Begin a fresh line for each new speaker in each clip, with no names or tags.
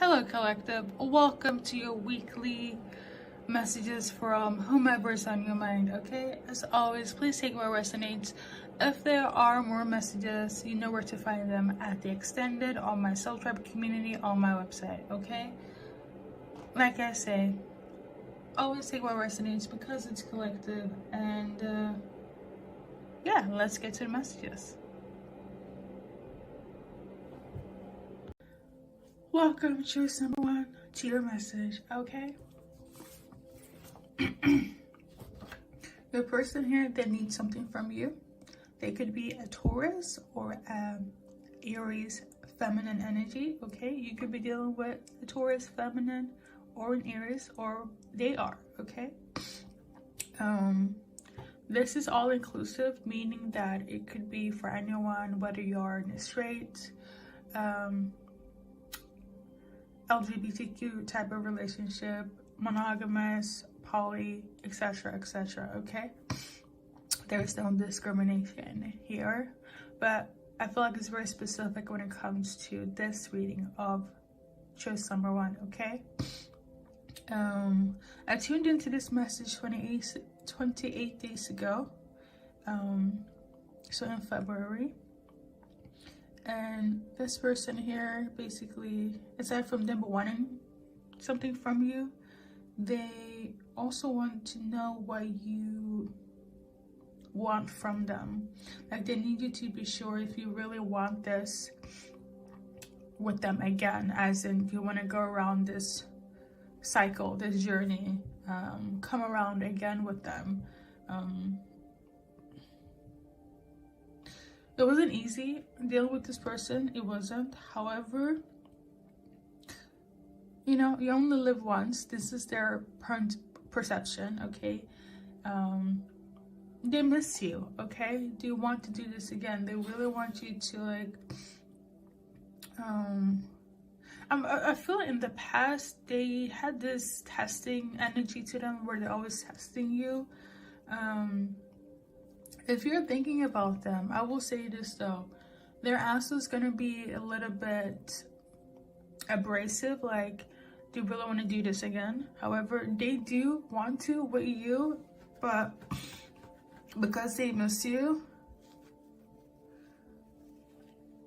Hello collective, welcome to your weekly messages from whomever's on your mind. Okay, as always, please take what resonates. If there are more messages, you know where to find them at the extended, on my Soultribe community, on my website. Okay, like I say, always take what resonates because it's collective. And yeah, let's get to the messages. Welcome, choice number one, to your message. Okay, the person here that needs something from you, they could be a Taurus or Aries feminine energy. Okay, you could be dealing with a Taurus feminine or an Aries, or they are. Okay, this is all inclusive, meaning that it could be for anyone, whether you're in a straight LGBTQ type of relationship, monogamous, poly, etc, etc. Okay, there's no discrimination here, but I feel like it's very specific when it comes to this reading of choice number one. Okay, I tuned into this message 28 days ago, so in February. And this person here, basically, aside from them wanting something from you, they also want to know what you want from them. Like, they need you to be sure if you really want this with them again, as in you want to go around this cycle, this journey, come around again with them. It wasn't easy dealing with this person. It wasn't. However, you know, you only live once. This is their perception. Okay, they miss you. Okay, do you want to do this again? They really want you to, like, I feel in the past they had this testing energy to them where they're always testing you. If you're thinking about them, I will say this though, their answer is going to be a little bit abrasive, like, do you really want to do this again? However, they do want to with you, but because they miss you,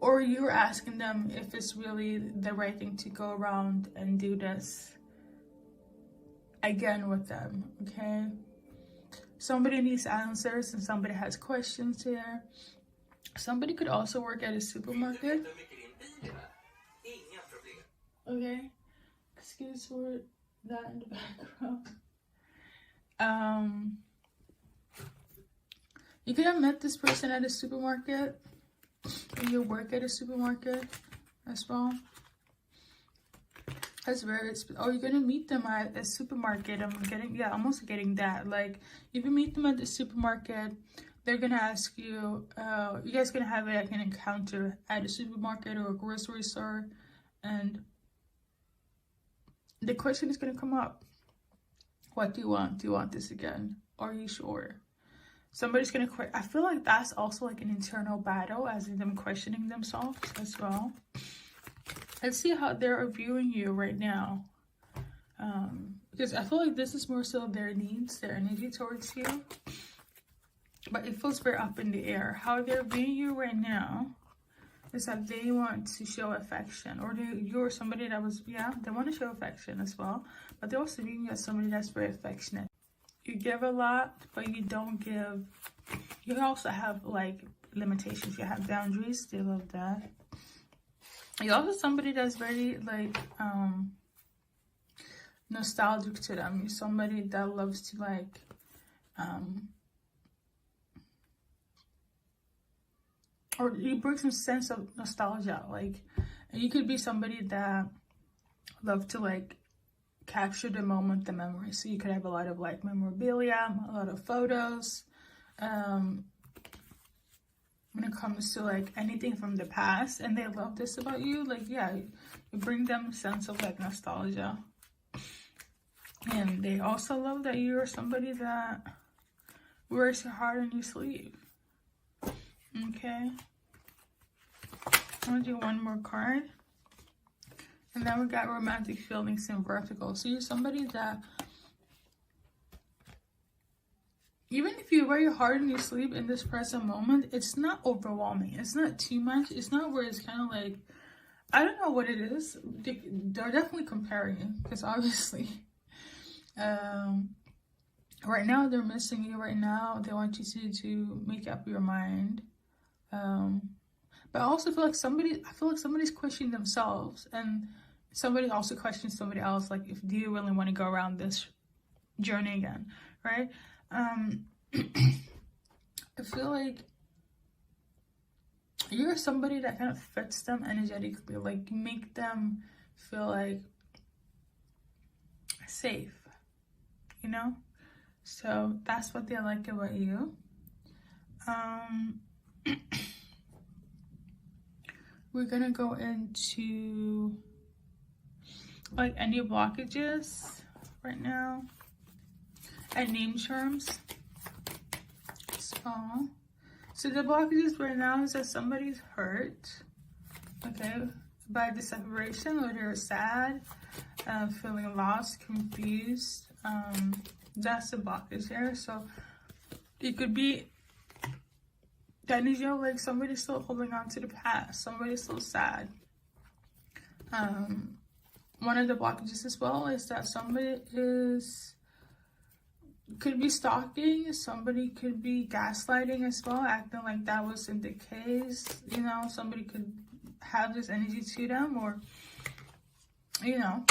or you're asking them if it's really the right thing to go around and do this again with them. Okay, somebody needs answers and somebody has questions here. Somebody could also work at a supermarket. Okay, excuse for that in the background. You could have met this person at a supermarket, or you work at a supermarket as well. That's very, oh, you're gonna meet them at a supermarket. Almost getting that. Like, if you meet them at the supermarket, they're gonna ask you, you guys gonna have like an encounter at a supermarket or a grocery store, and the question is gonna come up. What do you want? Do you want this again? Are you sure? Somebody's gonna I feel like that's also like an internal battle, as in them questioning themselves as well. Let's see how they're viewing you right now, because I feel like this is more so their needs, their energy towards you, but it feels very up in the air. How they're viewing you right now is that they want to show affection, or you're somebody that was, yeah, they want to show affection as well, but they're also viewing you as somebody that's very affectionate. You give a lot, but you don't give. You also have like limitations, you have boundaries. They love that. You're also somebody that's very, like, nostalgic to them. You're somebody that loves to, like, or you bring some sense of nostalgia. Like, you could be somebody that love to, like, capture the moment, the memory. So you could have a lot of, like, memorabilia, a lot of photos. When it comes to, like, anything from the past, and they love this about you, like, yeah, you bring them a sense of, like, nostalgia. And they also love that you're somebody that wears your heart on your sleeve. Okay, I'm gonna do one more card. And then we got romantic feelings in vertical. So you're somebody that, even if you wear your heart in your sleeve in this present moment, it's not overwhelming. It's not too much. It's not where it's kind of like, I don't know what it is. They're definitely comparing it, because obviously, right now they're missing you. Right now they want you to make up your mind. But I also feel like somebody's questioning themselves, and somebody also questions somebody else. Like, if do you really want to go around this journey again, right? I feel like you're somebody that kind of fits them energetically, like make them feel like safe, you know? So that's what they like about you. We're gonna go into like any blockages right now and name terms. So the blockages right now is that somebody's hurt, okay, by the separation, or they're sad, feeling lost, confused. That's the blockage there. So it could be the energy of like somebody's still holding on to the past, somebody's still sad. One of the blockages as well is that somebody could be stalking, somebody could be gaslighting as well, acting like that wasn't the case. You know, somebody could have this energy to them, or, you know,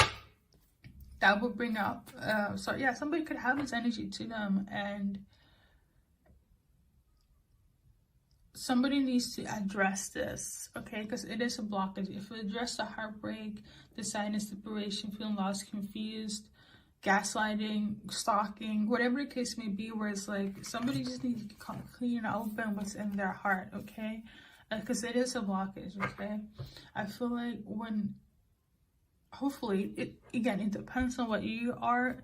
that would bring up, so yeah, somebody could have this energy to them, and somebody needs to address this, okay? Because it is a blockage. If we address the heartbreak, the sadness, separation, feeling lost, confused, gaslighting, stalking, whatever the case may be, where it's like somebody just needs to clean open what's in their heart, okay? Because it is a blockage, okay? I feel like when, hopefully, it depends on what you are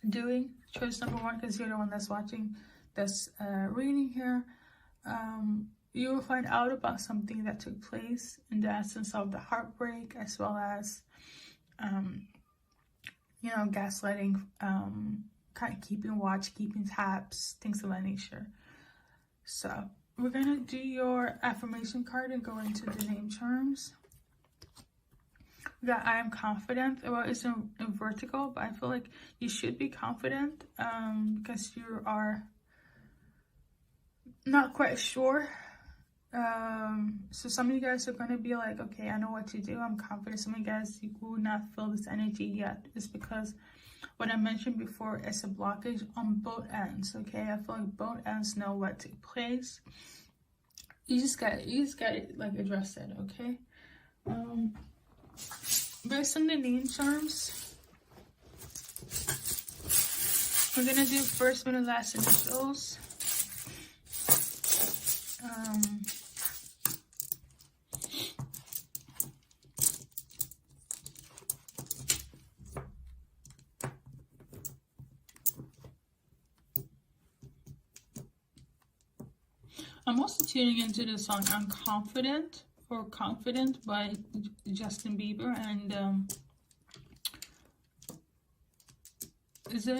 doing. Choice number one, because you're the one that's watching this reading here. You will find out about something that took place in the essence of the heartbreak, as well as you know, gaslighting, kind of keeping watch, keeping tabs, things of that nature. So we're gonna do your affirmation card and go into the name terms. We got I am confident. Well, it's in vertical, but I feel like you should be confident, because you are not quite sure. So some of you guys are gonna be like, okay, I know what to do, I'm confident. Some of you guys, you will not feel this energy yet. It's because what I mentioned before is a blockage on both ends, okay? I feel like both ends know what took place. You just gotta like address it, okay? Based on the name terms, we're gonna do first, middle, last initials. I'm also tuning into the song I'm Confident, or Confident, by Justin Bieber. And is it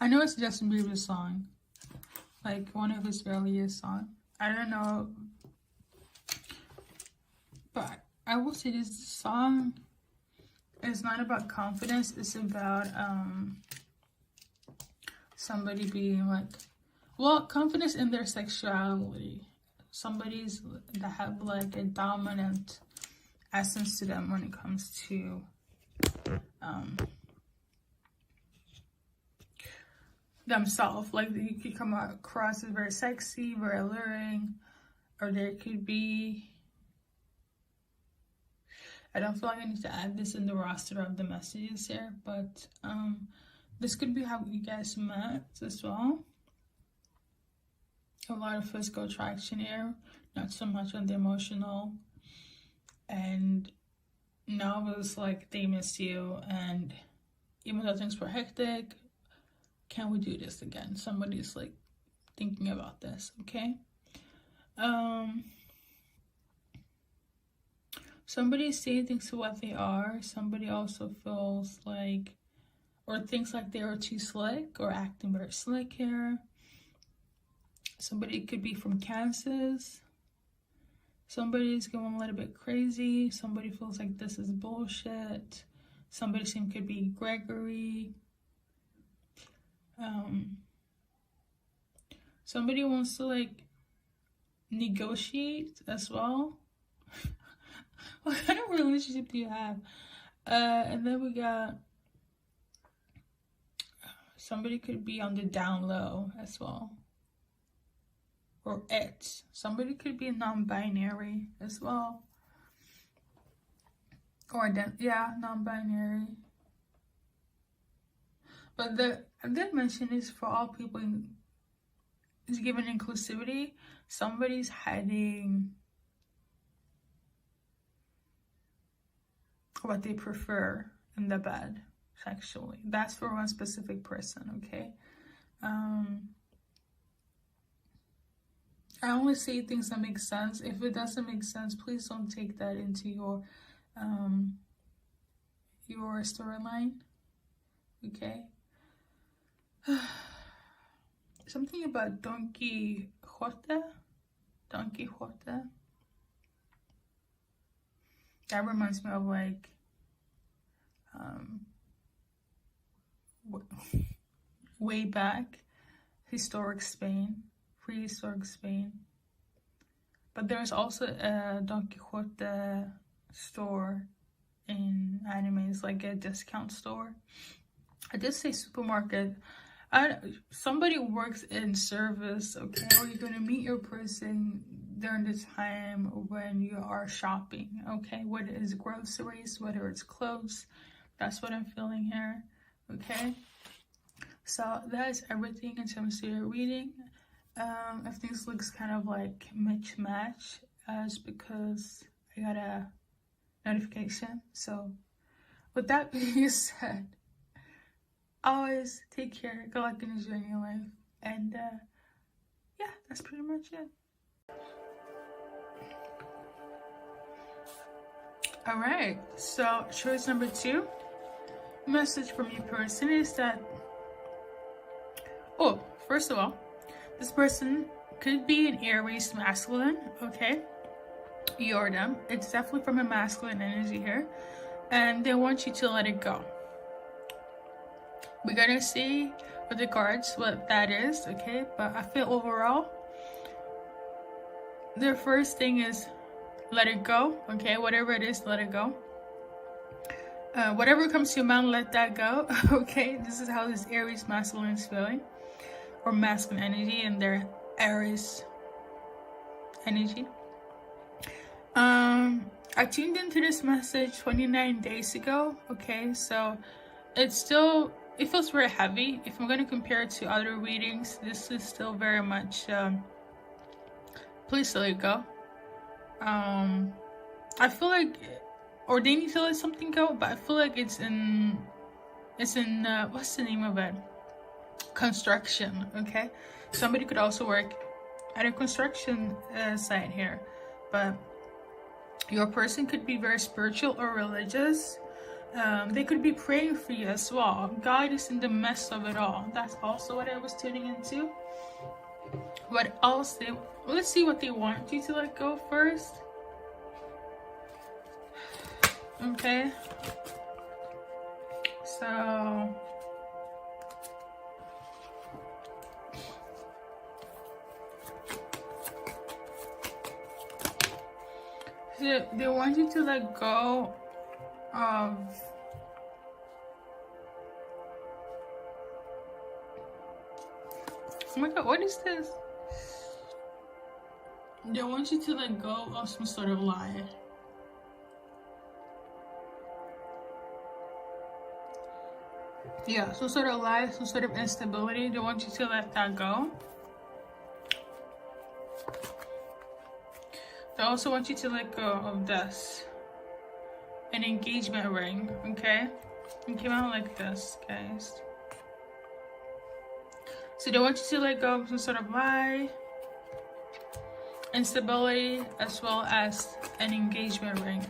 I know it's Justin Bieber's song, like one of his earliest songs. I don't know, but I will say this song is not about confidence. It's about somebody being like, well, confidence in their sexuality. Somebody's that have like a dominant essence to them when it comes to themselves. Like, you could come across as very sexy, very alluring, or there could be, I don't feel like I need to add this in the roster of the messages here, but this could be how you guys met as well. A lot of physical attraction here, not so much on the emotional. And now it's like they miss you, and even though things were hectic, can we do this again? Somebody's like thinking about this, okay? Somebody's seeing things for what they are. Somebody also feels like, or thinks like they are too slick or acting very slick here. Somebody could be from Kansas. Somebody's going a little bit crazy. Somebody feels like this is bullshit. Somebody could be Gregory. Somebody wants to like negotiate as well. What kind of relationship do you have? And then we got somebody could be on the down low as well. Or it. Somebody could be non-binary as well. Or non-binary. But I did mention is for all people is given inclusivity. Somebody's hiding what they prefer in the bed sexually. That's for one specific person, okay? I only say things that make sense. If it doesn't make sense, please don't take that into your storyline, okay? Something about Don Quixote. That reminds me of like way back, prehistoric Spain. But there's also a Don Quixote store in animes, like a discount store. I did say supermarket. Somebody works in service, okay? Or you're gonna meet your person during the time when you are shopping, okay? Whether it's groceries, whether it's clothes, that's what I'm feeling here, okay? So that is everything in terms of your reading. If things looks kind of like match, it's because I got a notification. So with that being said, always take care, good luck and enjoy your life, and yeah, that's pretty much it. All right, so choice number 2, message from your person is that, first of all, this person could be an Aries masculine, okay? You're them. It's definitely from a masculine energy here, and they want you to let it go. We're gonna see with the cards what that is, okay? But I feel overall, the first thing is let it go, okay? Whatever it is, let it go. Whatever comes to your mind, let that go, okay? This is how this Aries masculine is feeling, or masculine energy, and their Aries energy. I tuned into this message 29 days ago, okay? So it feels very heavy. If I'm going to compare it to other readings, this is still very much, please let it go. I feel like, or they need to let something go, but I feel like it's in what's the name of it? Construction, okay? Somebody could also work at a construction site here, but your person could be very spiritual or religious. They could be praying for you as well. God is in the mess of it all. That's also what I was tuning into. What else? Let's see what they want you to let go first. Okay. So they want you to let go of oh my god, what is this? They want you to let go of some sort of lie. Yeah, some sort of lie, some sort of instability. They want you to let that go. They also want you to let go of this. An engagement ring, okay? It came out like this, guys. So they want you to let go of some sort of lie, instability, as well as an engagement ring.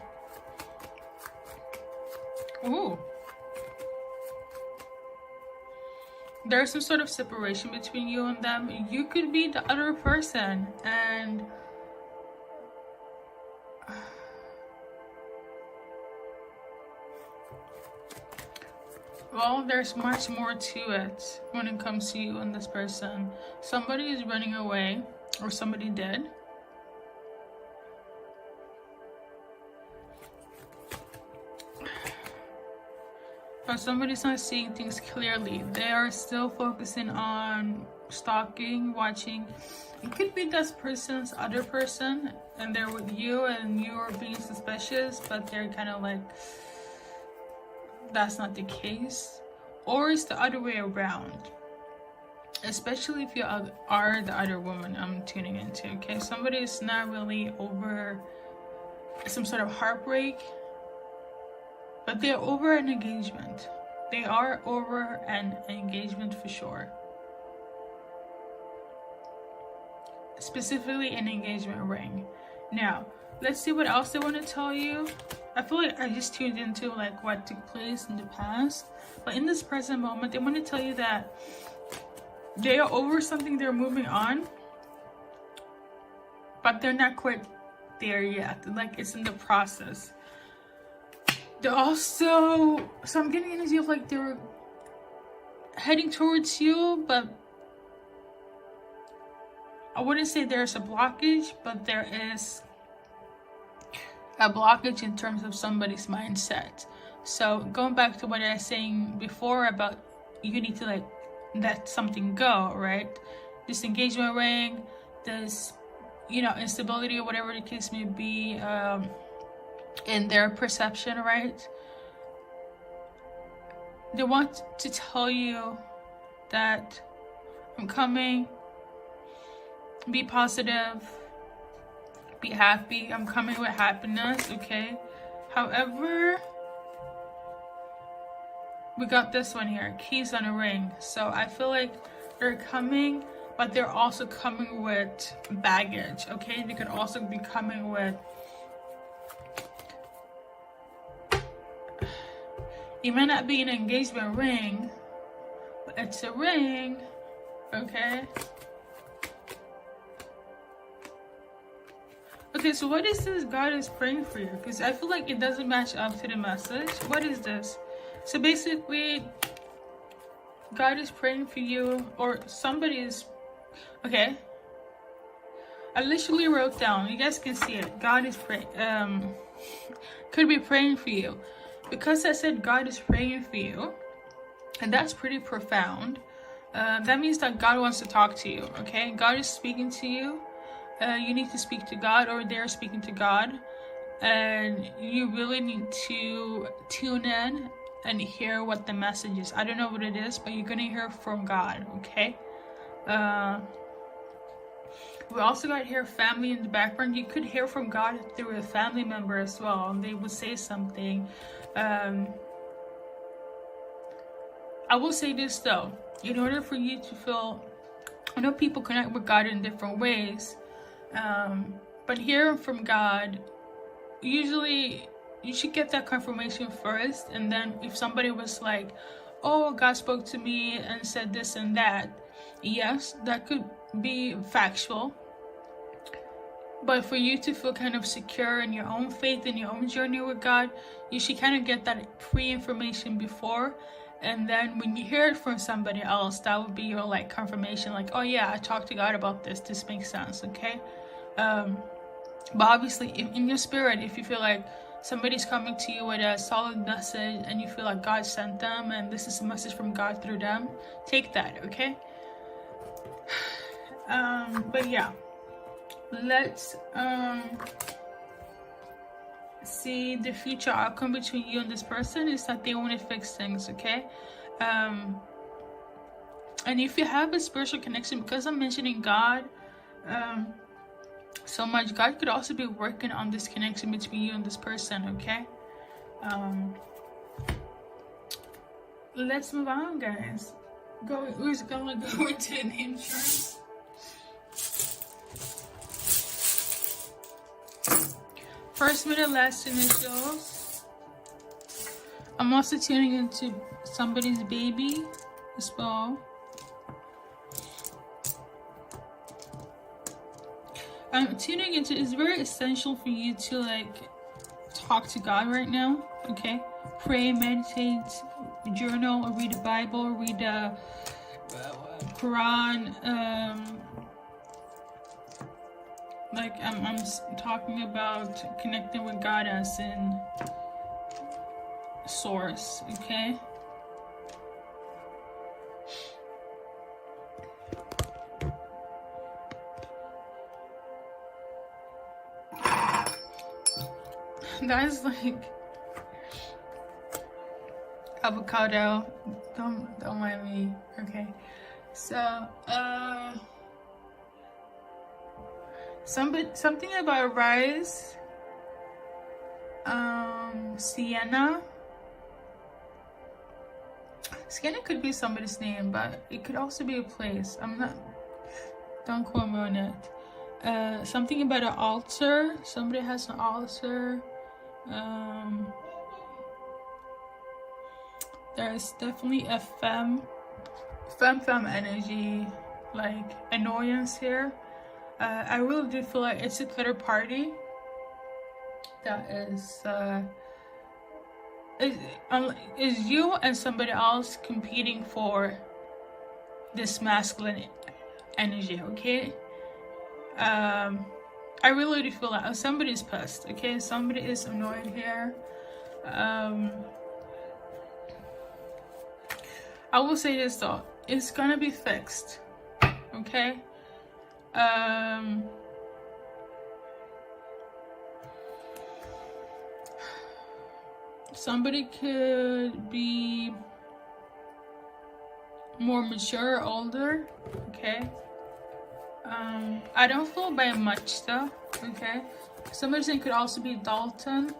Ooh. There's some sort of separation between you and them. You could be the other person, and well, there's much more to it when it comes to you and this person. Somebody is running away, or somebody did. But somebody's not seeing things clearly. They are still focusing on stalking, watching. It could be this person's other person, and they're with you, and you are being suspicious, but they're kind of like, that's not the case. Or it's the other way around. Especially if you are the other woman I'm tuning into, okay? Somebody is not really over some sort of heartbreak, but they're over an engagement. They are over an engagement for sure. Specifically an engagement ring. Now, let's see what else they want to tell you. I feel like I just tuned into like what took place in the past. But in this present moment, they want to tell you that they are over something, they're moving on. But they're not quite there yet. Like, it's in the process. They're also, so I'm getting an energy of like they're heading towards you, but I wouldn't say there's a blockage, but there is a blockage in terms of somebody's mindset. So going back to what I was saying before about you need to like let something go, right? This engagement ring, this, you know, instability or whatever the case may be, in their perception, right? They want to tell you that I'm coming, be positive, be happy, I'm coming with happiness, okay? However, we got this one here, keys on a ring. So I feel like they're coming, but they're also coming with baggage, okay? They could also be coming with, it might not be an engagement ring, but it's a ring, okay? Okay, so what is this God is praying for you? Because I feel like it doesn't match up to the message. What is this? So basically, God is praying for you, or somebody is, okay? I literally wrote down, you guys can see it. God is praying, could be praying for you. Because I said God is praying for you, and that's pretty profound, that means that God wants to talk to you, okay? God is speaking to you. You need to speak to God, or they're speaking to God. And you really need to tune in and hear what the message is. I don't know what it is, but you're going to hear from God, okay? We also got here family in the background. You could hear from God through a family member as well. They would say something. I will say this though, in order for you to feel, I know people connect with God in different ways, but hearing from God, usually you should get that confirmation first, and then if somebody was like, oh, God spoke to me and said this and that, yes, that could be factual. But for you to feel kind of secure in your own faith, in your own journey with God, you should kind of get that pre-information before. And then when you hear it from somebody else, that would be your like confirmation, like, oh yeah, I talked to God about this. This makes sense, okay? But obviously, in your spirit, if you feel like somebody's coming to you with a solid message and you feel like God sent them and this is a message from God through them, take that, okay? But yeah. Let's see the future outcome between you and this person is that they want to fix things, okay? And if you have a spiritual connection, because I'm mentioning God so much, God could also be working on this connection between you and this person, okay? Let's move on, guys. We're gonna go into an insurance. First, middle, last initials. I'm also tuning into somebody's baby as well. I'm tuning into, it's very essential for you to like talk to God right now, okay? Pray, meditate, journal, or read the Bible, read the Quran. Like I'm talking about connecting with God as in source, okay? That's like avocado. Don't mind me, okay? So something about rice, Sienna could be somebody's name, but it could also be a place. Don't quote me on it. Something about an altar. Somebody has an altar. There's definitely a femme energy, like annoyance here. I really do feel like it's a third party that is you and somebody else competing for this masculine energy, okay? I really do feel like somebody's pissed, okay? Somebody is annoyed here. I will say this though, it's gonna be fixed, okay? Somebody could be more mature, older, okay? I don't feel by much though, okay? Somebody saying could also be Dalton.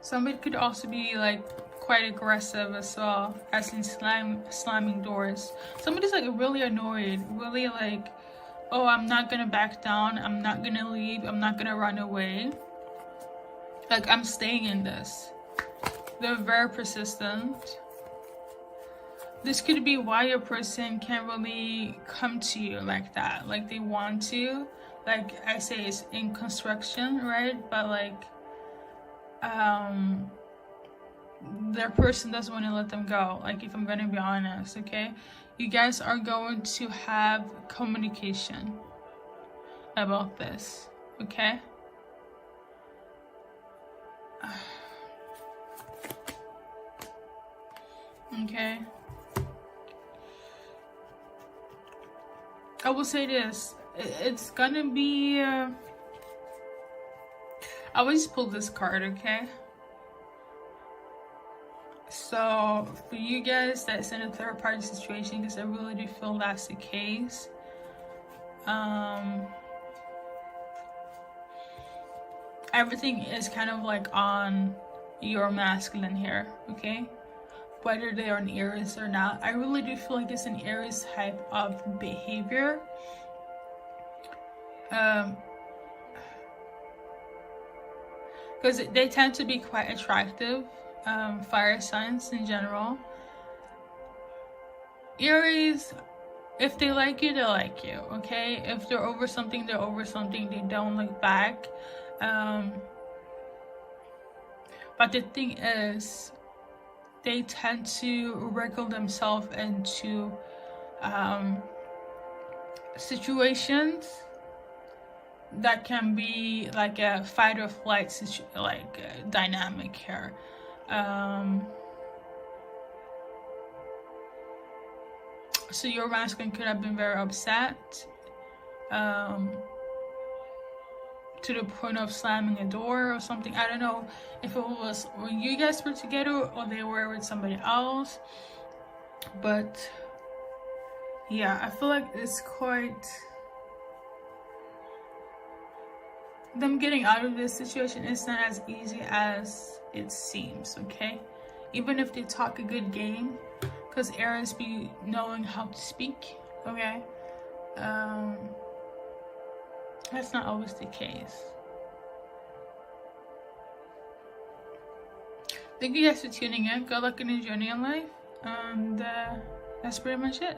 Somebody could also be like quite aggressive as well, as in slamming doors. Somebody's like really annoyed, really like, oh, I'm not gonna back down, I'm not gonna leave, I'm not gonna run away. Like, I'm staying in this. They're very persistent. This could be why a person can't really come to you like that. Like, they want to. Like I say, it's in construction, right? But like, their person doesn't want to let them go. Like, if I'm gonna be honest, okay? You guys are going to have communication about this, okay? Okay. I will say this. It's gonna be... I always pull this card, okay? So, for you guys that's in a third party situation, because I really do feel that's the case. Everything is kind of like on your masculine here, okay? Whether they are an Aries or not, I really do feel like it's an Aries type of behavior. Because they tend to be quite attractive, fire signs in general. Aries, if they like you, they like you, okay? If they're over something, they're over something. They don't look back. But the thing is, they tend to wriggle themselves into situations that can be like a fight or flight dynamic here. So your masculine could have been very upset, to the point of slamming a door or something. I don't know if it was when you guys were together or they were with somebody else, but yeah, I feel like it's quite... them getting out of this situation is not as easy as it seems, okay? Even if they talk a good game, because Aries be knowing how to speak, okay? That's not always the case. Thank you guys for tuning in. Good luck in your journey in life. And that's pretty much it.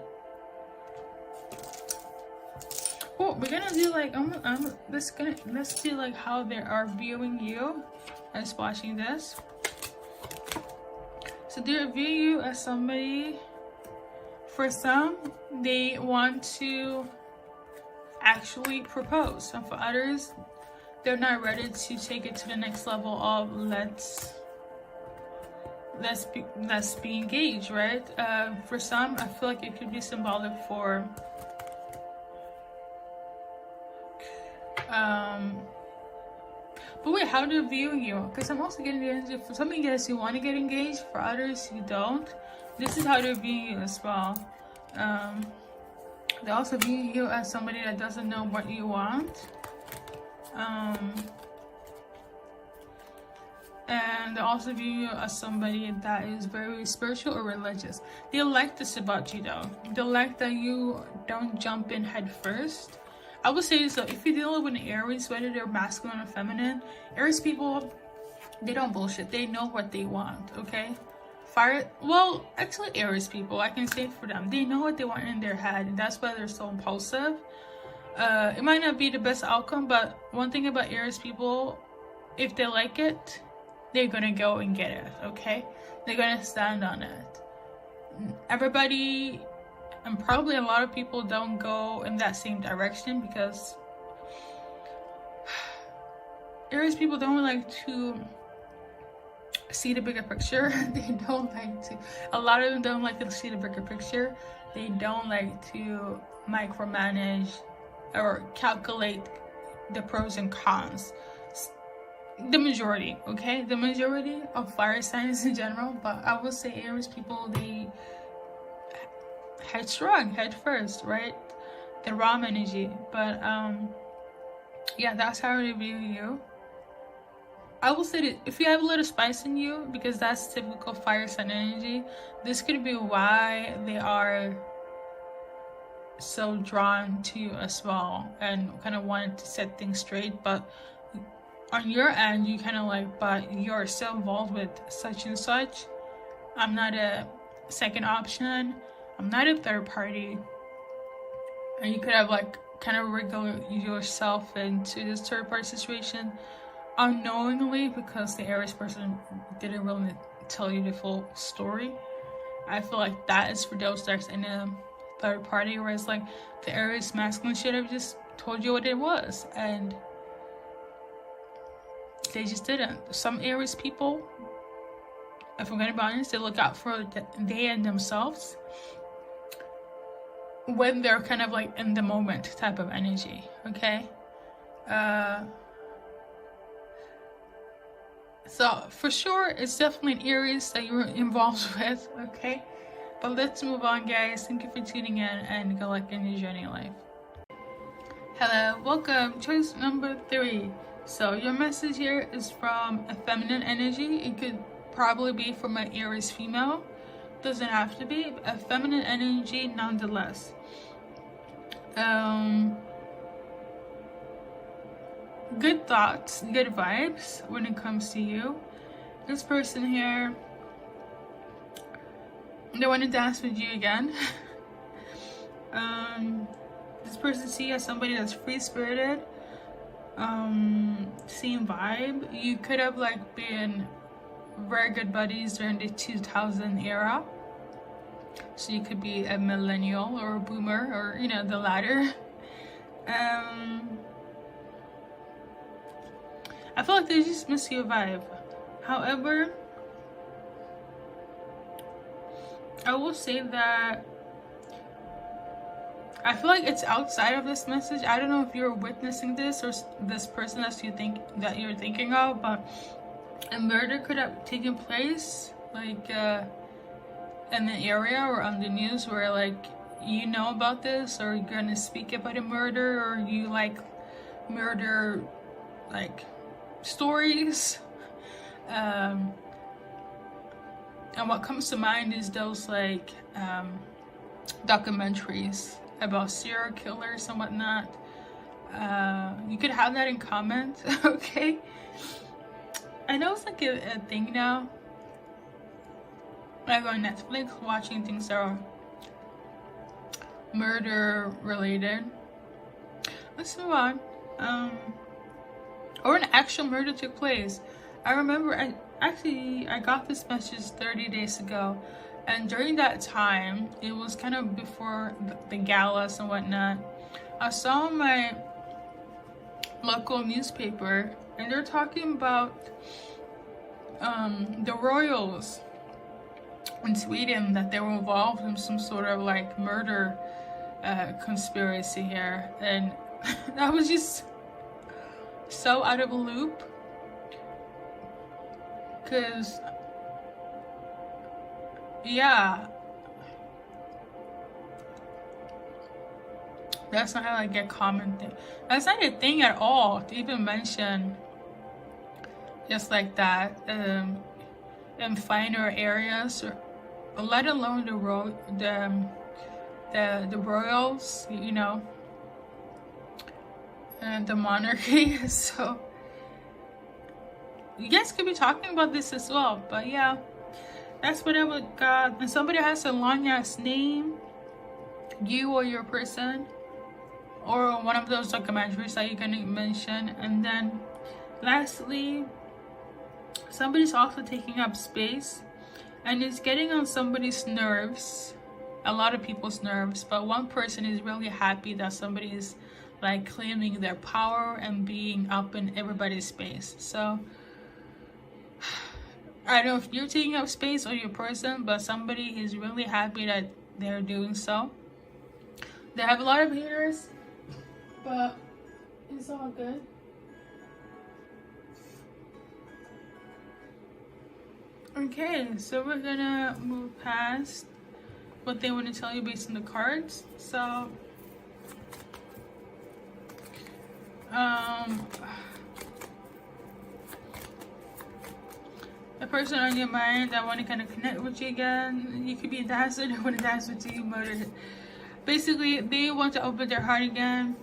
Oh, we're gonna do like let's do like how they are viewing you as watching this. So they view you as somebody. For some, they want to actually propose, and for others, they're not ready to take it to the next level of let's be engaged, right? For some, I feel like it could be symbolic for but wait, how do they view you? Because I'm also getting the energy for some of you guys who want to get engaged, for others who don't. This is how they're viewing you as well. They also view you as somebody that doesn't know what you want. And they also view you as somebody that is very spiritual or religious. They like this about you though. They like that you don't jump in head first. I would say so, if you're dealing with an Aries, whether they're masculine or feminine, Aries people, they don't bullshit. They know what they want, okay? Well, actually Aries people, I can say for them, they know what they want in their head, and that's why they're so impulsive. It might not be the best outcome, but one thing about Aries people, if they like it, they're gonna go and get it, okay? They're gonna stand on it. Everybody, and probably a lot of people, don't go in that same direction because Aries people don't like to see the bigger picture. They don't like to, a lot of them don't like to see the bigger picture. They don't like to micromanage or calculate the pros and cons. The majority, okay? The majority of fire signs in general, but I would say Aries people, they headstrong, head first, right? The raw energy. But yeah, that's how they view you. I will say that if you have a little spice in you, because that's typical fire sign energy, this could be why they are so drawn to you as well and kind of wanted to set things straight. But on your end, you kind of like, but you're so involved with such and such. I'm not a second option. I'm not a third party. And you could have like kind of wriggle yourself into this third party situation unknowingly because the Aries person didn't really tell you the full story. I feel like that is for those that's in a third party, whereas like the Aries masculine should have just told you what it was, and they just didn't. Some Aries people, if I'm gonna be honest, they look out for they and themselves when they're kind of like in the moment type of energy, okay? So for sure, it's definitely an Aries that you're involved with, okay? But let's move on, guys. Thank you for tuning in, and good luck in your journey in life. Hello, welcome. Choice number 3. So your message here is from a feminine energy. It could probably be from an Aries female. Doesn't have to be. A feminine energy nonetheless. Good thoughts, good vibes when it comes to you. This person here, they want to dance with you again. This person sees you as somebody that's free-spirited. Same vibe. You could have like been very good buddies during the 2000 era. So you could be a millennial or a boomer, or you know, the latter. I feel like they just miss your vibe. However, I will say that I feel like it's outside of this message. I don't know if you're witnessing this or this person that you're thinking of, but a murder could have taken place like in the area or on the news where like you know about this, or you're gonna speak about a murder, or you like murder like stories. And what comes to mind is those like documentaries about serial killers and whatnot. You could have that in comment. Okay, I know it's like a thing now, like on Netflix, watching things that are murder related. Let's move on. Or an actual murder took place. I remember I got this message 30 days ago, and during that time, it was kind of before the galas and whatnot. I saw my local newspaper, and they're talking about the royals in Sweden, that they were involved in some sort of like murder conspiracy here, and that was just so out of a loop, because yeah, that's not like a common thing. That's not a thing at all to even mention just like that in finer areas, or let alone the royals, you know, and the monarchy. So you guys could be talking about this as well, but yeah, that's what I got. And somebody has a long ass name, you or your person, or one of those documentaries that you're gonna mention. And then lastly, somebody's also taking up space, and it's getting on somebody's nerves, a lot of people's nerves, but one person is really happy that somebody is like claiming their power and being up in everybody's space. So I don't know if you're taking up space or your person, but somebody is really happy that they're doing so. They have a lot of haters, but it's all good. Okay, so we're gonna move past what they want to tell you based on the cards. So the person on your mind that want to kind of connect with you again, you could be a dancer, they want to dance with you, murder. Basically, they want to open their heart again.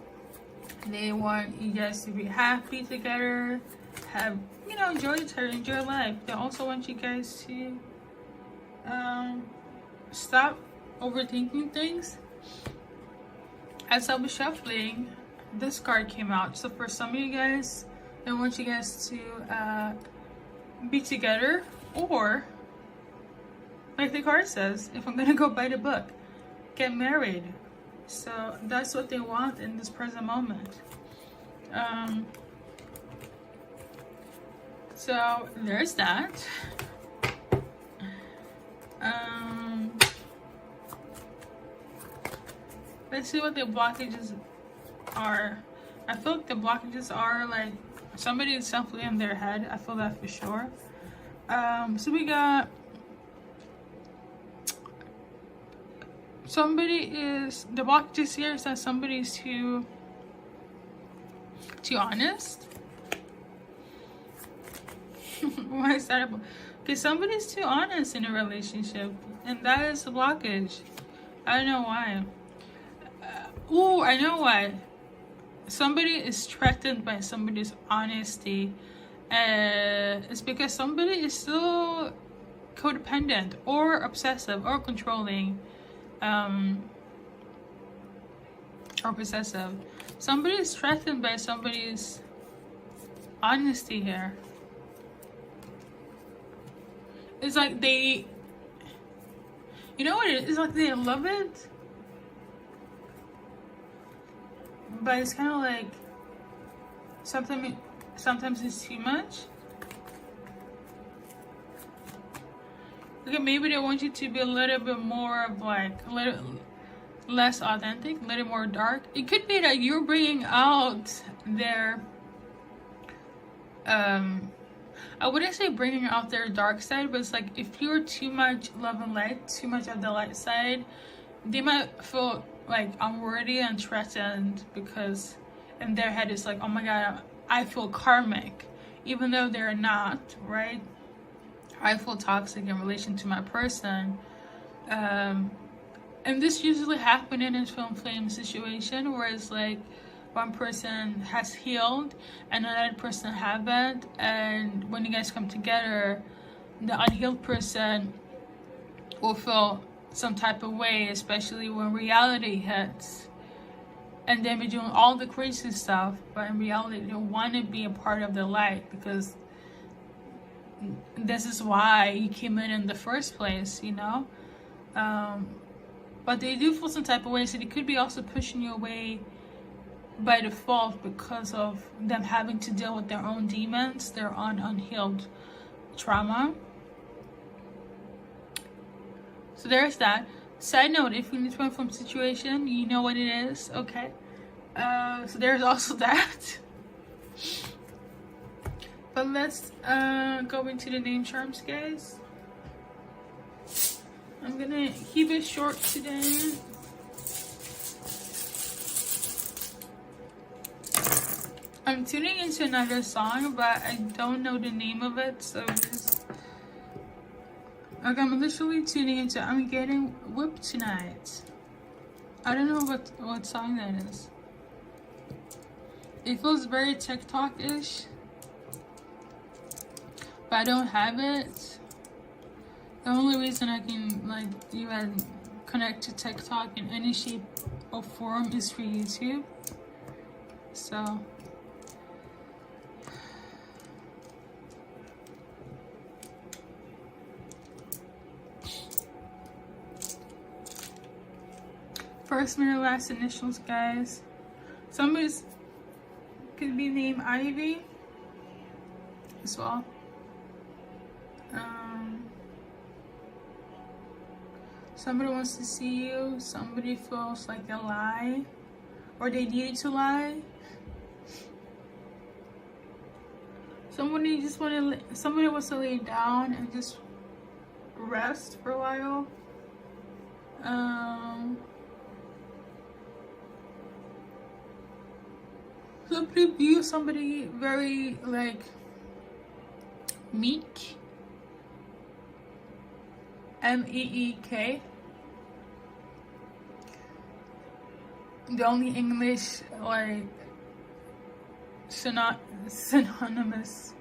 They want you guys to be happy together, have, you know, enjoy each other, enjoy life. They also want you guys to stop overthinking things. As I was shuffling, this card came out. So for some of you guys, I want you guys to be together, or like the card says, if I'm gonna go by the book, get married. So that's what they want in this present moment. So there's that. Let's see what the blockages are. I feel like the blockages are like somebody is simply in their head. I feel that for sure. So we got somebody is, the blockages here is that somebody's too honest. Why is that? Because somebody's too honest in a relationship, and that is the blockage. I don't know why. Oh, I know why. Somebody is threatened by somebody's honesty. It's because somebody is still codependent or obsessive or controlling, or possessive. Somebody is threatened by somebody's honesty here. It's like they, you know what it is? It's like they love it, but it's kind of like sometimes it's too much. Okay, maybe they want you to be a little bit more of like a little less authentic, a little more dark. It could be that you're bringing out their I wouldn't say bringing out their dark side, but it's like if you're too much love and light, too much of the light side, they might feel like unworthy and threatened, because in their head it's like, oh my god, I feel karmic, even though they're not, right? I feel toxic in relation to my person. And this usually happens in a twin flame situation where it's like one person has healed and another person haven't, and when you guys come together, the unhealed person will feel some type of way, especially when reality hits. And then be doing all the crazy stuff, but in reality they don't want to be a part of the light, because this is why you came in the first place, you know. But they do feel some type of way, so they could be also pushing you away by default because of them having to deal with their own demons, their own unhealed trauma. So there's that. Side note, if you're in a twin flame situation, you know what it is, okay? So there's also that. But let's go into the name charms, guys. I'm gonna keep it short today. I'm tuning into another song, but I don't know the name of it, so just... Like, I'm literally tuning into I'm Getting Whipped Tonight. I don't know what song that is. It feels very TikTok-ish, but I don't have it. The only reason I can, like, even connect to TikTok in any shape or form is for YouTube. So... first, middle, last initials, guys. Somebody's could be named Ivy as well. Somebody wants to see you. Somebody feels like a lie, or they needed to lie. Somebody wants to lay down and just rest for a while. Somebody views somebody very, like, meek. M-E-E-K. The only English, like, synonymous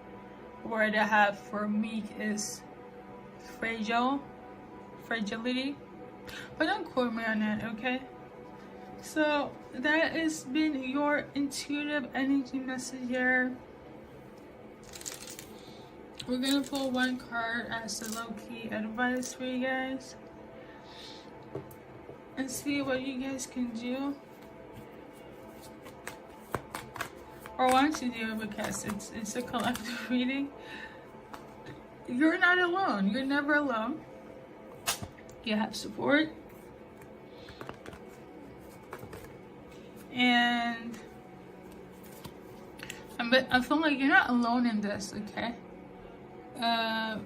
word I have for meek is fragility. But don't quote me on that, okay? So that has been your intuitive energy message here. We're gonna pull one card as a low-key advice for you guys and see what you guys can do or want to do, because it's a collective reading. You're not alone. You're never alone. You have support. And I feel like you're not alone in this, okay? The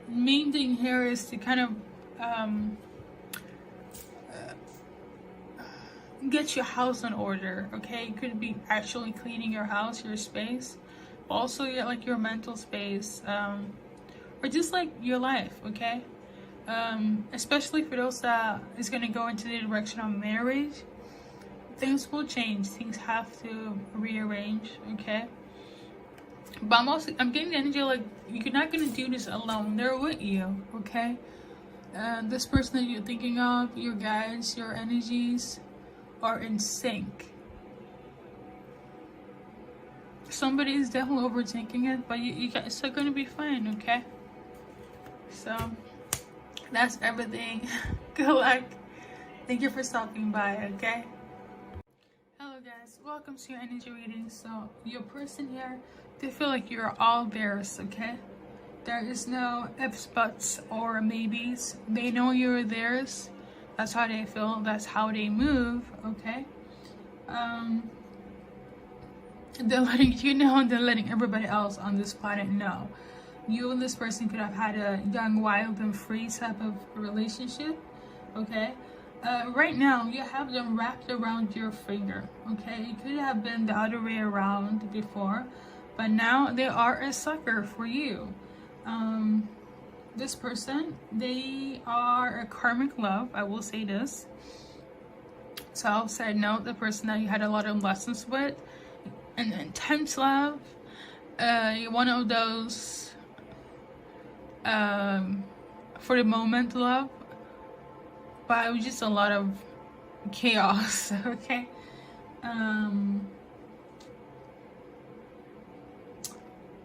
main thing here is to kind of get your house in order, okay? It could be actually cleaning your house, your space, also your mental space, or just like your life, okay? Especially for those that is going to go into the direction of marriage. Things will change. Things have to rearrange, okay? But I'm getting the energy like you're not gonna do this alone. They're with you, okay? This person that you're thinking of, your guides, your energies are in sync. Somebody is definitely overthinking it, but you guys are gonna be fine, okay? So that's everything. Good luck. Thank you for stopping by, okay? Hello guys, welcome to your energy reading. So your person here, they feel like you're all theirs, okay? There is no ifs, buts, or maybes. They know you're theirs. That's how they feel. That's how they move, okay? They're letting you know, and they're letting everybody else on this planet know. You and this person could have had a young, wild, and free type of relationship, okay? Right now, you have them wrapped around your finger, okay? It could have been the other way around before, but now they are a sucker for you. This person, they are a karmic love, I will say this. So, side note, the person that you had a lot of lessons with, an intense love, you're one of those for the moment love, but it was just a lot of chaos. Okay.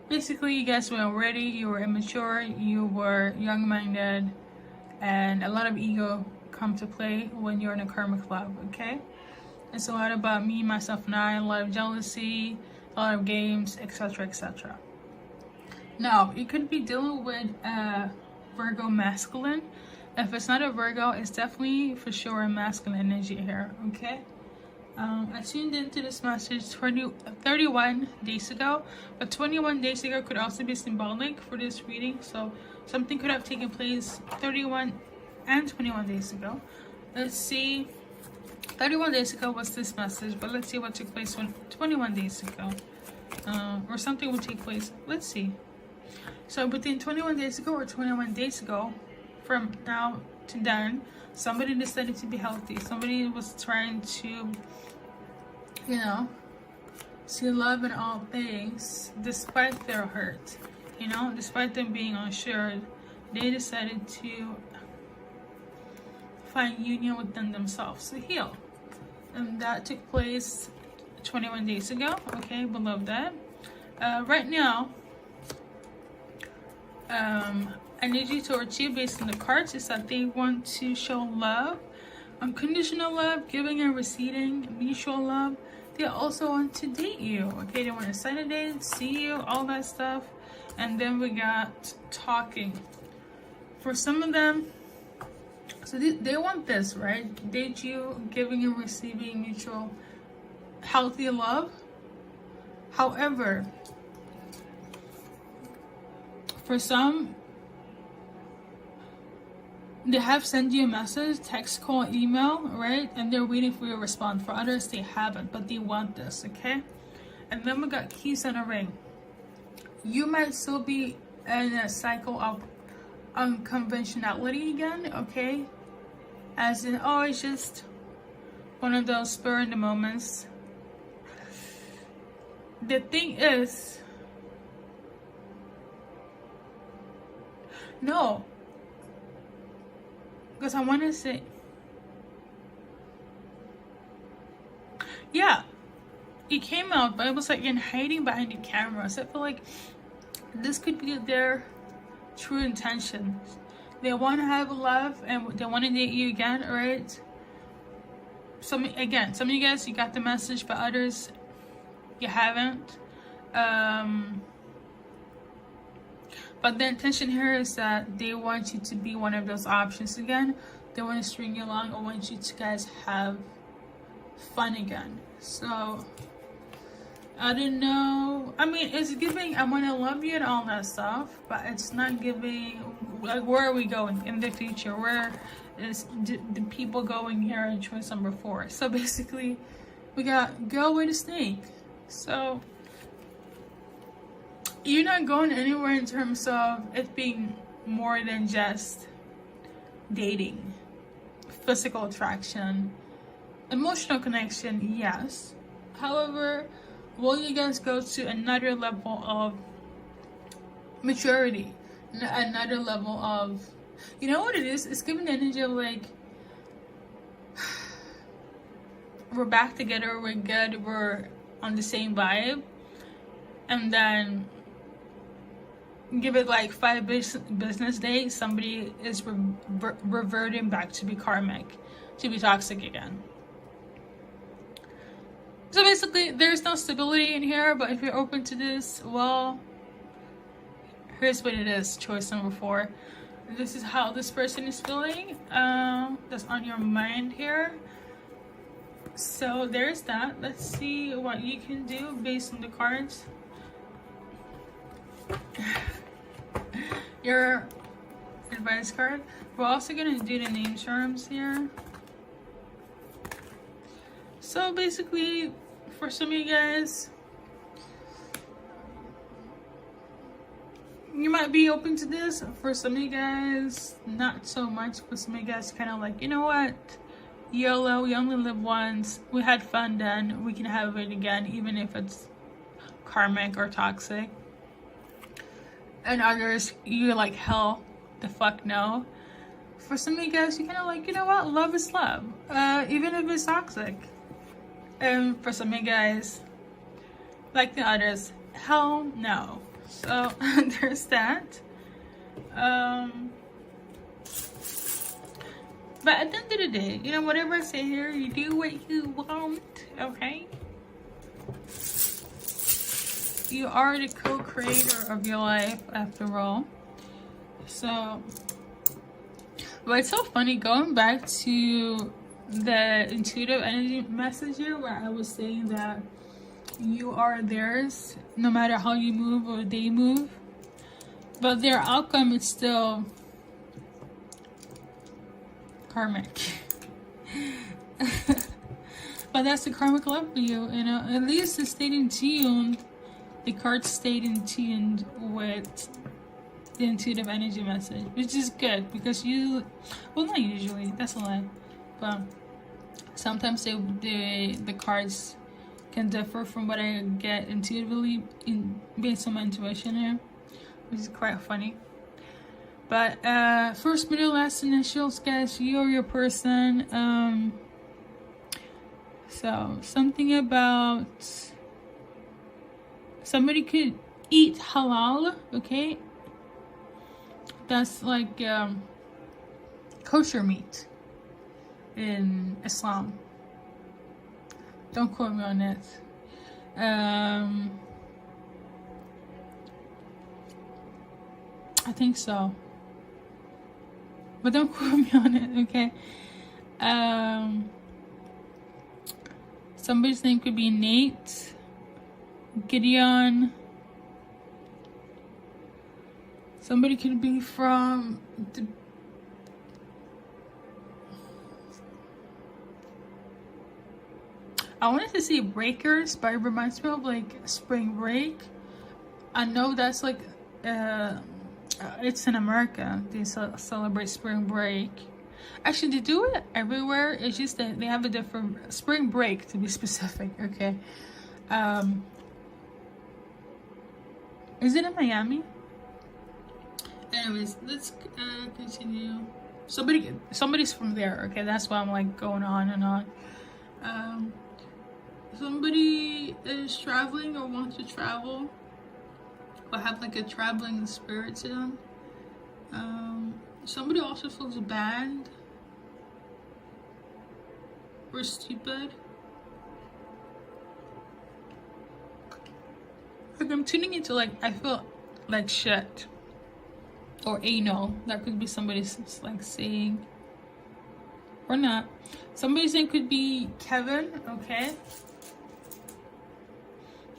Basically, you guys weren't ready, you were immature, you were young-minded, and a lot of ego come to play when you're in a karmic love. Okay. It's a lot about me, myself, and I, a lot of jealousy, a lot of games, etc., etc. Now, you could be dealing with Virgo masculine. If it's not a Virgo, it's definitely for sure a masculine energy here, okay? I tuned into this message 31 days ago, but 21 days ago could also be symbolic for this reading. So something could have taken place 31 and 21 days ago. Let's see. 31 days ago was this message, but let's see what took place 21 days ago. Or something will take place. Let's see. So between 21 days ago or 21 days ago, from now to then, somebody decided to be healthy. Somebody was trying to, you know, see love in all things, despite their hurt. You know, despite them being unsure, they decided to find union within themselves to heal. And that took place 21 days ago. Okay, below that. Right now, energy towards you based on the cards is that they want to show love, unconditional love, giving and receiving, mutual love. They also want to date you. Okay, they want to sign a date, see you, all that stuff. And then we got talking. For some of them, so they want this, right? Date you, giving and receiving mutual healthy love. However, for some, they have sent you a message, text, call, email, right? And they're waiting for your response. For others, they haven't, but they want this, okay? And then we got keys and a ring. You might still be in a cycle of unconventionality again, okay? As in, oh, it's just one of those spur in the moments. The thing is, no, because I want to say, yeah, it came out, but it was like in hiding behind the camera. So I feel like this could be their true intention. They want to have love and they want to date you again, right? Some of you guys, you got the message, but others, you haven't. But the intention here is that they want you to be one of those options again. They want to string you along or want you to guys have fun again. So, I don't know. I mean, it's giving, I want to love you and all that stuff, but it's not giving, like, where are we going in the future? Where is the people going here in choice number 4? So basically, we got girl with a snake. So, you're not going anywhere in terms of it being more than just dating, physical attraction, emotional connection, yes. However, will you guys go to another level of maturity, another level of, you know what it is? It's giving the energy of like, we're back together, we're good, we're on the same vibe, and then give it like 5 business days, somebody is reverting back to be karmic, to be toxic again. So basically, there's no stability in here, but if you're open to this, well, here's what it is, choice number 4. This is how this person is feeling, that's on your mind here. So there's that. Let's see what you can do based on the cards. Your advice card. We're also going to do the name charms here. So basically, for some of you guys, you might be open to this. For some of you guys, not so much. For some of you guys, kind of like, you know what? YOLO, we only live once. We had fun then. We can have it again, even if it's karmic or toxic. And others, you're like, hell the fuck no. For some of you guys, you kind of like, you know what, love is love, even if it's toxic. And for some of you guys, like the others, hell no. So there's that. But at the end of the day, you know, whatever I say here, you do what you want, okay? You are the co-creator of your life, after all. So, but it's so funny going back to the intuitive energy message here, where I was saying that you are theirs, no matter how you move or they move. But their outcome is still karmic. But that's the karmic love for you, you know. At least it stayed in tune. The cards stayed in tune with the intuitive energy message, which is good, because you, well, not usually, that's a lie, but sometimes the cards can differ from what I get intuitively based on my intuition here, which is quite funny. But first, middle, last initials, guys, you or your person. So something about somebody could eat halal, okay? That's like kosher meat in Islam. Don't quote me on it. I think so. But don't quote me on it, okay? Somebody's name could be Nate, Gideon. Somebody could be from the I wanted to see Breakers, but it reminds me of like Spring Break. I know that's like it's in America. They celebrate Spring Break. Actually, they do it everywhere. It's just that they have a different Spring Break, to be specific. Okay. Is it in Miami? Anyways, let's continue. Somebody's from there. Okay, that's why I'm like going on and on. Somebody is traveling or wants to travel, but have like a traveling spirit to them. Somebody also feels bad or stupid. Like I'm tuning into like I feel like shit or anal. That could be somebody's like saying or not. Somebody's name could be Kevin. Okay.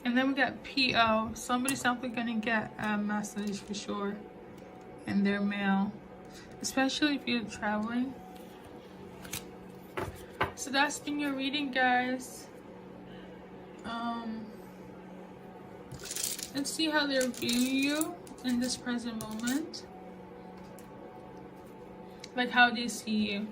And then we got P.O. Somebody's definitely gonna get a message for sure in their mail, especially if you're traveling. So that's been your reading, guys. Let's see how they're viewing you in this present moment. Like how they see you.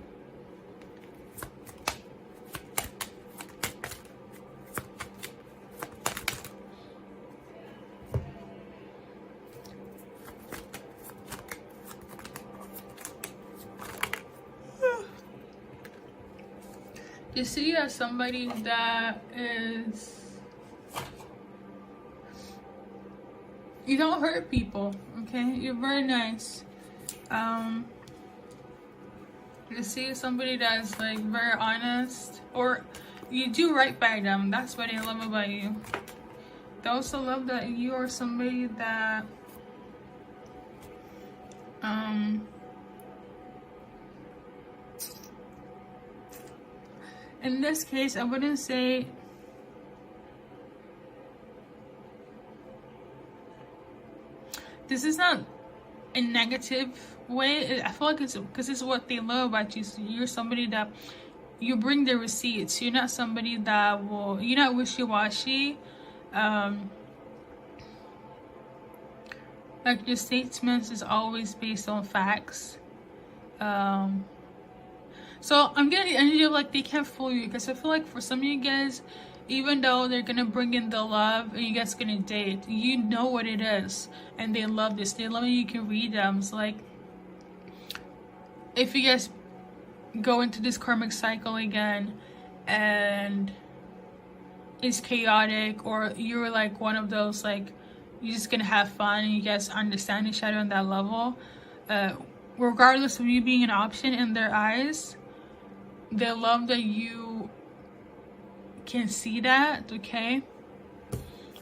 You see you as somebody that is, you don't hurt people, okay? You're very nice. You see somebody that's like very honest, or you do right by them. That's what I love about you. They also love that you are somebody that in this case, I wouldn't say this is not a negative way. I feel like it's because it's what they love about you. So you're somebody that you bring the receipts. You're not somebody that will, you're not wishy-washy. Like your statements is always based on facts. So I'm getting the energy of like they can't fool you, because I feel like for some of you guys, even though they're gonna bring in the love and you guys gonna date, you know what it is, and they love this. They love it. You can read them. It's like if you guys go into this karmic cycle again and it's chaotic, or you're like one of those like you're just gonna have fun and you guys understand each other on that level, regardless of you being an option in their eyes, they love that you can see that, okay?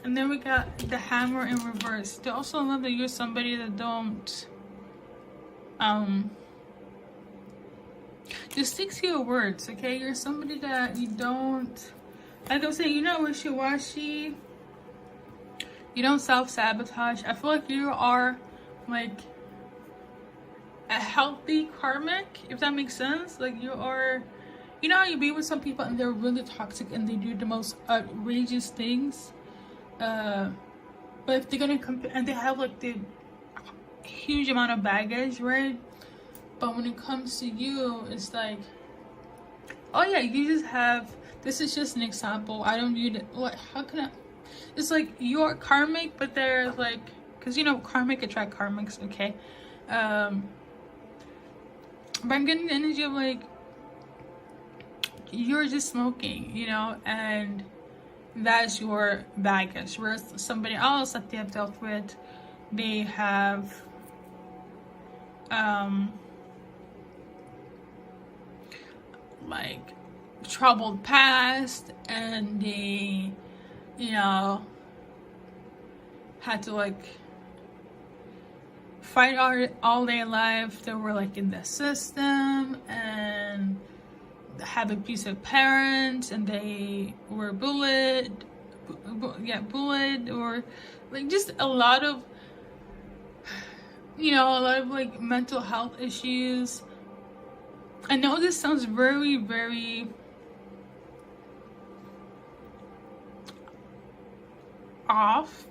And then we got the Hammer in reverse. They also love that you're somebody that don't just stick to your words, okay? You're somebody that you don't, like I'm saying, you're not wishy-washy. You don't self-sabotage. I feel like you are like a healthy karmic, if that makes sense. Like you are, you know how you be with some people and they're really toxic and they do the most outrageous things, but if they're gonna compare and they have like the huge amount of baggage, right? But when it comes to you, it's like, oh yeah, you just have, this is just an example. I don't view it, what, how can I, it's like you're karmic, but they're like, because you know karmic attract karmics, okay? But I'm getting the energy of like you're just smoking, you know, and that's your baggage. Whereas somebody else that they have dealt with, they have like troubled past, and they, you know, had to like fight all their life. They were like in the system and have abusive parents, and they were bullied, or like just a lot of, you know, a lot of like mental health issues. I know this sounds very, very off,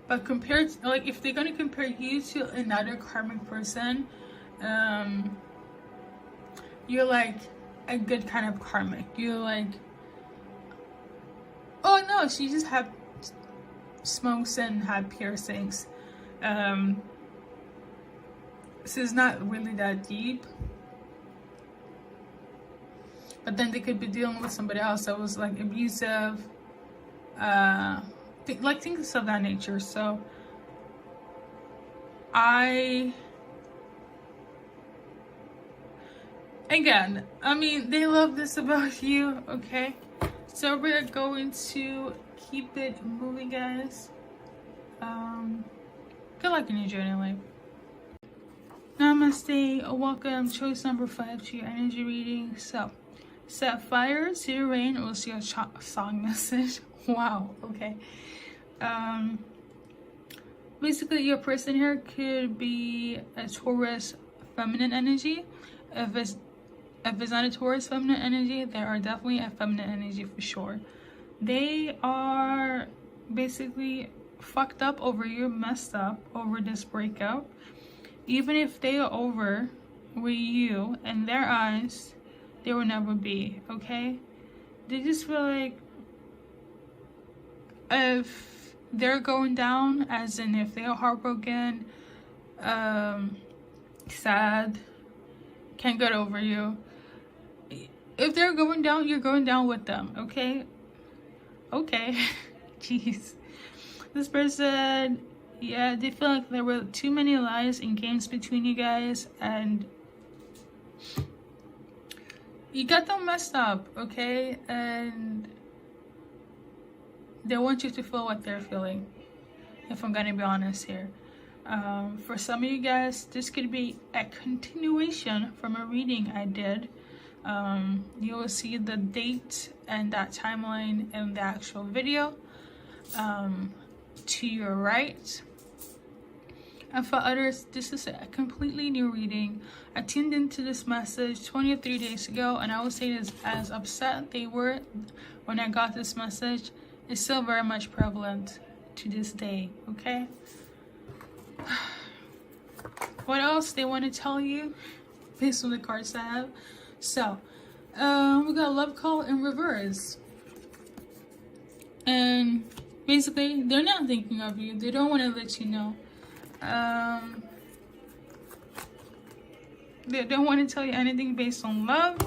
but compared to, like, if they're gonna compare you to another karmic person, you're like a good kind of karmic. You're like, oh no, she just had smokes and had piercings. So it's not really that deep. But then they could be dealing with somebody else that was like abusive, like things of that nature. So again, I mean, they love this about you, okay? So we're going to keep it moving, guys. Good luck in your journey, like. Namaste, welcome, choice number 5 to your energy reading. So, set fire to your rain, or see a song message. Wow, okay. Basically, your person here could be a Taurus feminine energy. If it's not a Taurus feminine energy, they are definitely a feminine energy for sure. They are basically fucked up over you, messed up over this breakup. Even if they are over with you, in their eyes, they will never be, okay? They just feel like if they're going down, as in if they are heartbroken, sad, can't get over you, if they're going down, you're going down with them, okay? Okay. Jeez. This person, yeah, they feel like there were too many lies and games between you guys, and you got them messed up, okay? And they want you to feel what they're feeling, if I'm gonna be honest here. For some of you guys, this could be a continuation from a reading I did. You will see the date and that timeline in the actual video to your right. And for others, this is a completely new reading. I tuned into this message 23 days ago, and I would say this, as upset they were when I got this message, it's still very much prevalent to this day, okay? What else they want to tell you based on the cards I have? So, we got love call in reverse. And basically, they're not thinking of you. They don't want to let you know. They don't want to tell you anything based on love.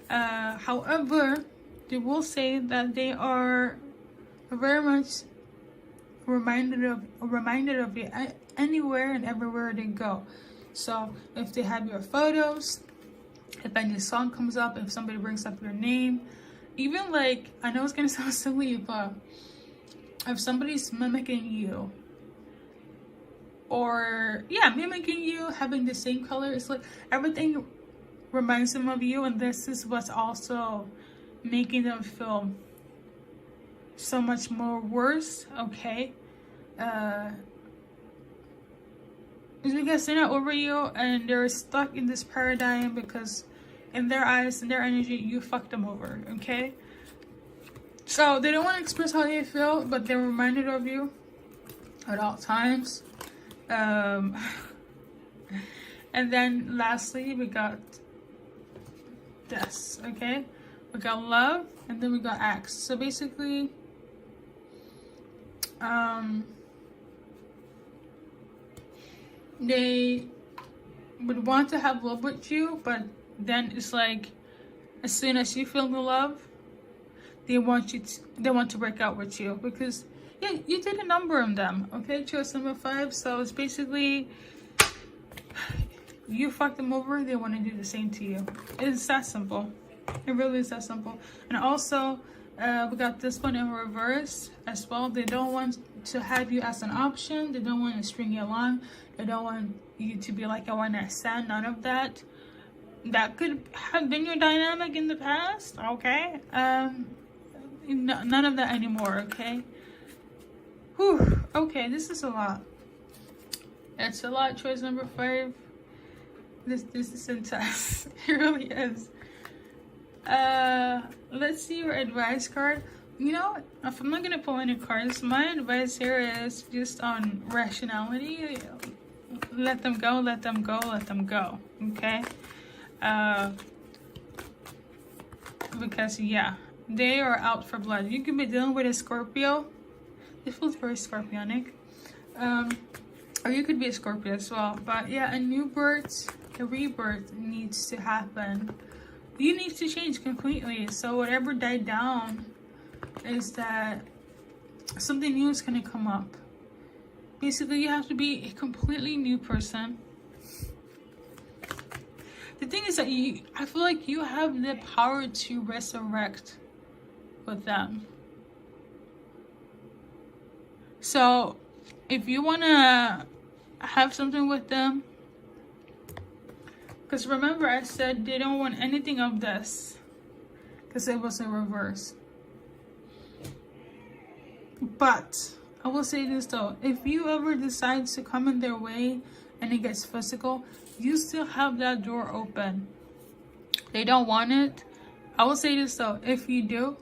However, they will say that they are very much reminded of you anywhere and everywhere they go. So if they have your photos, if any song comes up, if somebody brings up your name, even like, I know it's gonna sound silly, but if somebody's mimicking you, or yeah, mimicking you, having the same color, it's like everything reminds them of you, and this is what's also making them feel so much more worse. Okay, it's because they're not over you and they're stuck in this paradigm because in their eyes and their energy you fucked them over. Okay, so they don't want to express how they feel, but they're reminded of you at all times. And then lastly, we got this. Okay, we got love, and then we got acts. So basically, they would want to have love with you, but then it's like as soon as you feel the love, they want to break out with you because yeah, you did a number on them. Okay, choice number 5. So it's basically you fucked them over, they want to do the same to you. It's that simple. It really is that simple. And also we got this one in reverse as well. They don't want to have you as an option. They don't want to string you along. They don't want you to be like a one-night stand. None of that. That could have been your dynamic in the past. Okay, none of that anymore. Okay. Whew. Okay, this is a lot. It's a lot. Choice number 5. This is intense. It really is. Let's see your advice card. You know, if I'm not gonna pull any cards, my advice here is just on rationality. Let them go, let them go, let them go. Okay? Because yeah, they are out for blood. You could be dealing with a Scorpio. It feels very Scorpionic. Or you could be a Scorpio as well. But yeah, a new birth, a rebirth needs to happen. You need to change completely. So whatever died down is that something new is going to come up. Basically, you have to be a completely new person. The thing is that I feel like you have the power to resurrect with them. So if you want to have something with them, because remember I said they don't want anything of this because it was in reverse. But I will say this though, if you ever decide to come in their way and it gets physical, you still have that door open. They don't want it. I will say this though, if you do,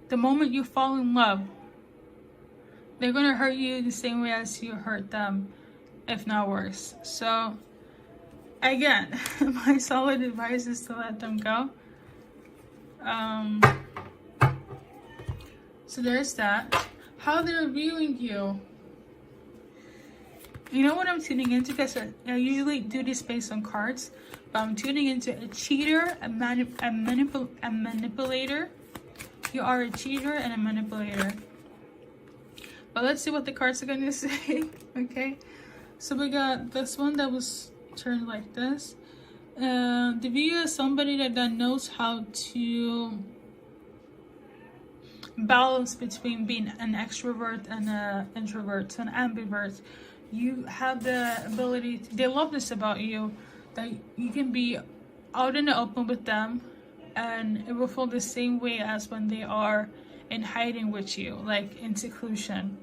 the moment you fall in love, they're gonna hurt you the same way as you hurt them, if not worse. So again, my solid advice is to let them go. So there's that. How they're viewing you. You know what I'm tuning into? Because I usually do this based on cards. But I'm tuning into a cheater, a manipulator. You are a cheater and a manipulator. But let's see what the cards are going to say. Okay. So we got this one that was turned like this. The view is somebody that knows how to balance between being an extrovert and an introvert, an ambivert. You have the ability to, they love this about you, that you can be out in the open with them and it will feel the same way as when they are in hiding with you, like in seclusion.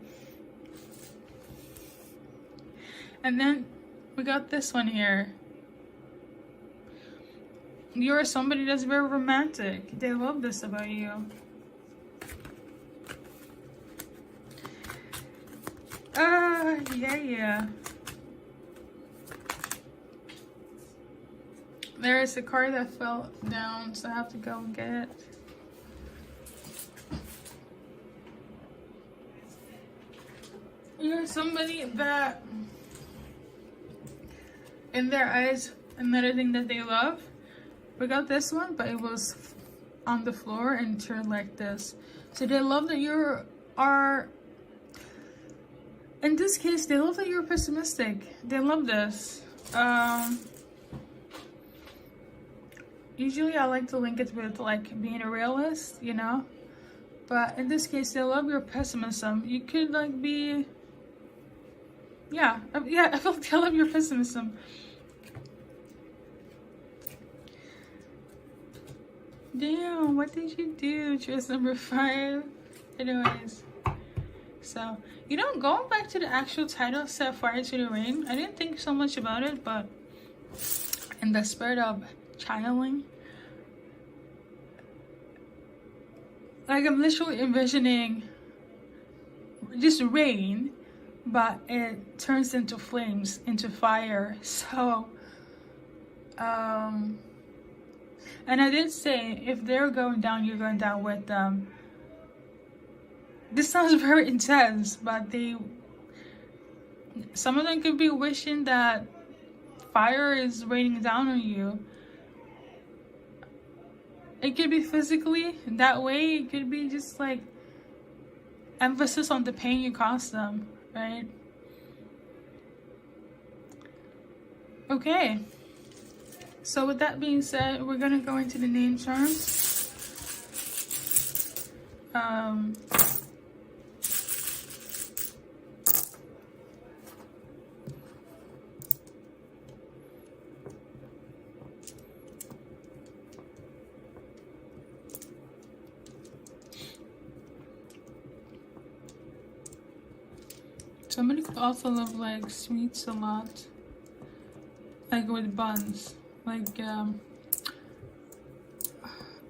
And then we got this one here. You're somebody that's very romantic. They love this about you. Yeah. There is a card that fell down, so I have to go and get it. You're somebody that, in their eyes, another thing that they love. We got this one, but it was on the floor and turned like this. So they love that you are, in this case, they love that you're pessimistic. They love this. Usually I like to link it with like being a realist, you know, but in this case they love your pessimism. You could like be, yeah, I feel like they love your pessimism. Damn, what did you do? Choice number 5. Anyways, so, you know, going back to the actual title, Set Fire to the Rain, I didn't think so much about it, but in the spirit of channeling, like I'm literally envisioning just rain, but it turns into flames, into fire. So, and I did say, if they're going down, you're going down with them. This sounds very intense, but some of them could be wishing that fire is raining down on you. It could be physically that way. It could be just like emphasis on the pain you caused them, right? Okay. So with that being said, we're gonna go into the name charms. Somebody could also love like sweets a lot, like with buns, like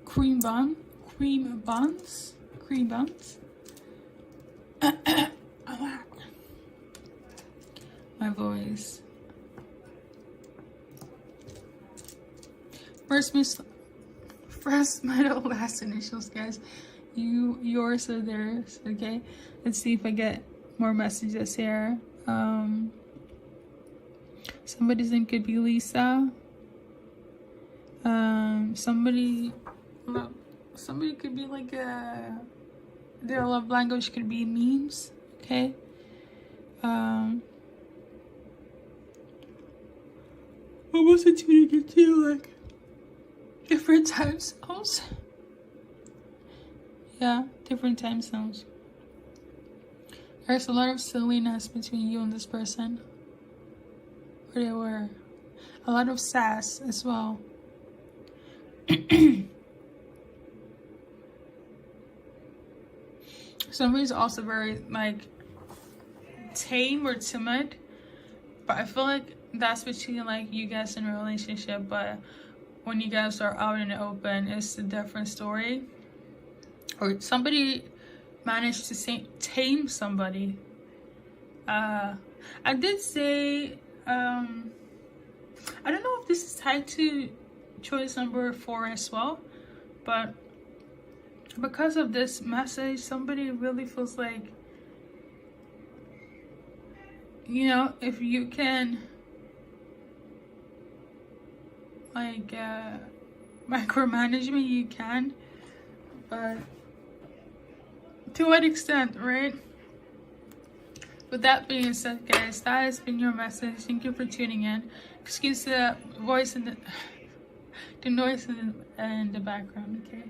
cream buns. My voice. First, middle, last initials, guys. Yours or theirs. Okay. Let's see if I get more messages here. Somebody's name could be Lisa. Somebody could be like their love language could be memes. Okay. Almost tuning into like different time zones. Yeah, different time zones. There's a lot of silliness between you and this person. Or they were. A lot of sass as well. Somebody's also very like tame or timid, but I feel like that's between like you guys in a relationship, but when you guys are out in the open, it's a different story. Or somebody managed to tame somebody. I did say, I don't know if this is tied to choice number 4 as well, but because of this message, somebody really feels like, you know, if you can like micromanagement, you can, but to what extent, right? With that being said, guys, that has been your message. Thank you for tuning in. Excuse the voice and the noise in the background, okay?